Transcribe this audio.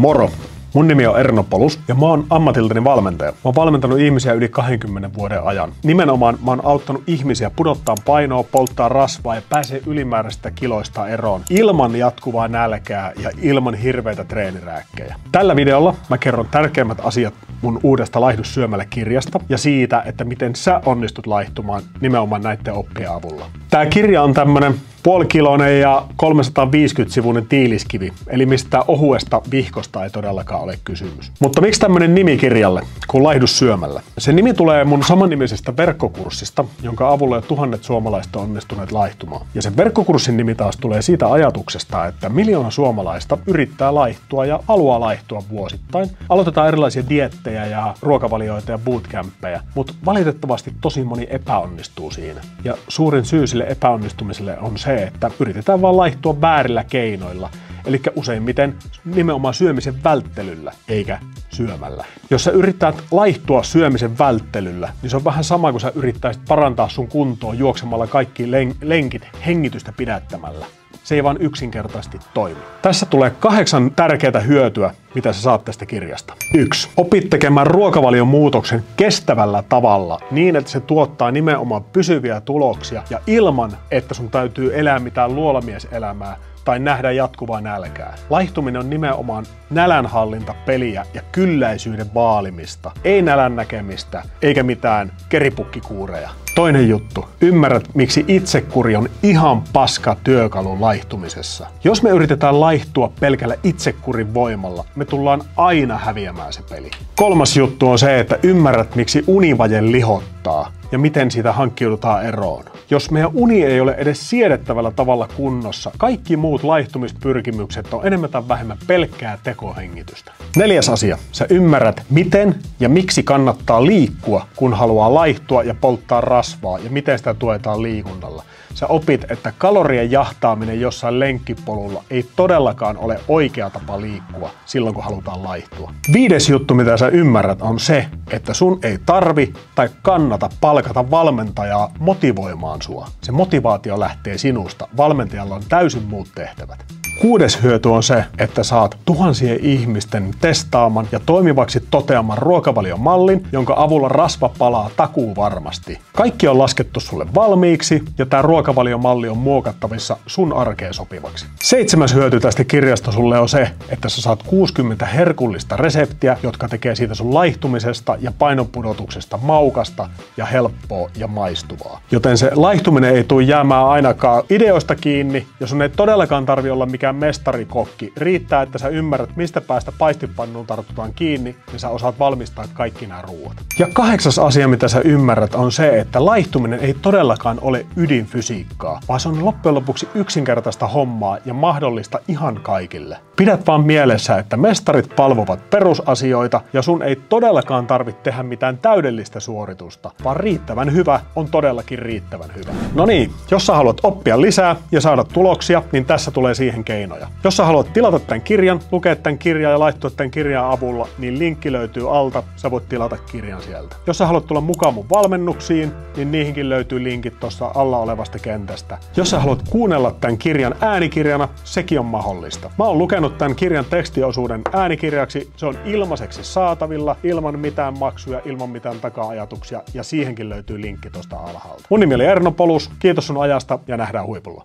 Moro! Mun nimi on Erno Polus ja mä oon ammatiltani valmentaja. Mä oon valmentanut ihmisiä yli 20 vuoden ajan. Nimenomaan mä oon auttanut ihmisiä pudottaa painoa, polttaa rasvaa ja pääsee ylimääräisistä kiloista eroon ilman jatkuvaa nälkää ja ilman hirveitä treenirääkkejä. Tällä videolla mä kerron tärkeimmät asiat mun uudesta Laihdu syömällä -kirjasta ja siitä, että miten sä onnistut laihtumaan nimenomaan näiden oppien avulla. Tää kirja on tämmönen puolikiloinen ja 350-sivuinen tiiliskivi, eli mistä ohuesta vihkosta ei todellakaan ole kysymys. Mutta miksi tämmönen nimi kirjalle, kun Laihdu syömällä? Se nimi tulee mun samannimisestä verkkokurssista, jonka avulla jo tuhannet suomalaiset on onnistuneet laihtumaan. Ja sen verkkokurssin nimi taas tulee siitä ajatuksesta, että 1 miljoona suomalaista yrittää laihtua ja haluaa laihtua vuosittain. Aloitetaan erilaisia diettejä ja ruokavalioita ja bootcampeja, mutta valitettavasti tosi moni epäonnistuu siinä. Ja suurin syy sille epäonnistumiselle on se, että yritetään vaan laihtua väärillä keinoilla, eli useimmiten nimenomaan syömisen välttelyllä, eikä syömällä. Jos sä yrität laihtua syömisen välttelyllä, niin se on vähän sama kuin sä yrittäisit parantaa sun kuntoa juoksemalla kaikki lenkit hengitystä pidättämällä. Se ei vaan yksinkertaisesti toimi. Tässä tulee 8 tärkeää hyötyä, mitä sä saat tästä kirjasta. 1. Opit tekemään ruokavalion muutoksen kestävällä tavalla niin, että se tuottaa nimenomaan pysyviä tuloksia ja ilman, että sun täytyy elää mitään luolamieselämää tai nähdä jatkuvaa nälkää. Laihtuminen on nimenomaan nälänhallintapeliä ja kylläisyyden vaalimista. Ei nälän näkemistä, eikä mitään keripukkikuureja. Toinen juttu. Ymmärrät, miksi itsekuri on ihan paska työkalu laihtumisessa. Jos me yritetään laihtua pelkällä itsekurin voimalla, me tullaan aina häviämään se peli. 3. juttu on se, että ymmärrät, miksi univaje lihottaa ja miten siitä hankkiudutaan eroon. Jos meidän uni ei ole edes siedettävällä tavalla kunnossa, kaikki muut laihtumispyrkimykset on enemmän tai vähemmän pelkkää tekohengitystä. 4. asia. Sä ymmärrät, miten ja miksi kannattaa liikkua, kun haluaa laihtua ja polttaa rasvaa ja miten sitä tuetaan liikunnalla. Sä opit, että kalorien jahtaaminen jossain lenkkipolulla ei todellakaan ole oikea tapa liikkua silloin, kun halutaan laihtua. 5. juttu, mitä sä ymmärrät, on se, että sun ei tarvi tai kannata palkata valmentajaa motivoimaan sua. Se motivaatio lähtee sinusta. Valmentajalla on täysin muut tehtävät. 6. hyöty on se, että saat tuhansien ihmisten testaaman ja toimivaksi toteaman ruokavalion mallin, jonka avulla rasva palaa takuuvarmasti. Kaikki on laskettu sulle valmiiksi ja tämä ruokavaliomalli on muokattavissa sun arkeen sopivaksi. 7. hyöty tästä kirjasta sulle on se, että sä saat 60 herkullista reseptiä, jotka tekee siitä sun laihtumisesta ja painonpudotuksesta maukasta ja helppoa ja maistuvaa. Joten se laihtuminen ei tule jäämään ainakaan ideoista kiinni ja sun ei todellakaan tarvi olla mikään mestarikokki. Riittää, että sä ymmärrät, mistä päästä paistipannuun tartutaan kiinni, ja sä osaat valmistaa kaikki nämä ruuat. Ja 8. asia, mitä sä ymmärrät, on se, että laihtuminen ei todellakaan ole ydinfysiikkaa, vaan se on loppujen lopuksi yksinkertaista hommaa ja mahdollista ihan kaikille. Pidät vaan mielessä, että mestarit palvovat perusasioita, ja sun ei todellakaan tarvitse tehdä mitään täydellistä suoritusta, vaan riittävän hyvä on todellakin riittävän hyvä. No niin, jos sä haluat oppia lisää ja saada tuloksia, niin tässä tulee siihen keinoja. Jos sä haluat tilata tämän kirjan, lukea tämän kirjan ja laittua tämän kirjan avulla, niin linkki löytyy alta, sä voit tilata kirjan sieltä. Jos sä haluat tulla mukaan mun valmennuksiin, niin niihinkin löytyy linkit tuossa alla olevasta kentästä. Jos sä haluat kuunnella tämän kirjan äänikirjana, sekin on mahdollista. Mä oon lukenut tämän kirjan tekstiosuuden äänikirjaksi, se on ilmaiseksi saatavilla, ilman mitään maksuja, ilman mitään taka-ajatuksia, ja siihenkin löytyy linkki tuosta alhaalta. Mun nimi oli Erno Polus, kiitos sun ajasta ja nähdään huipulla.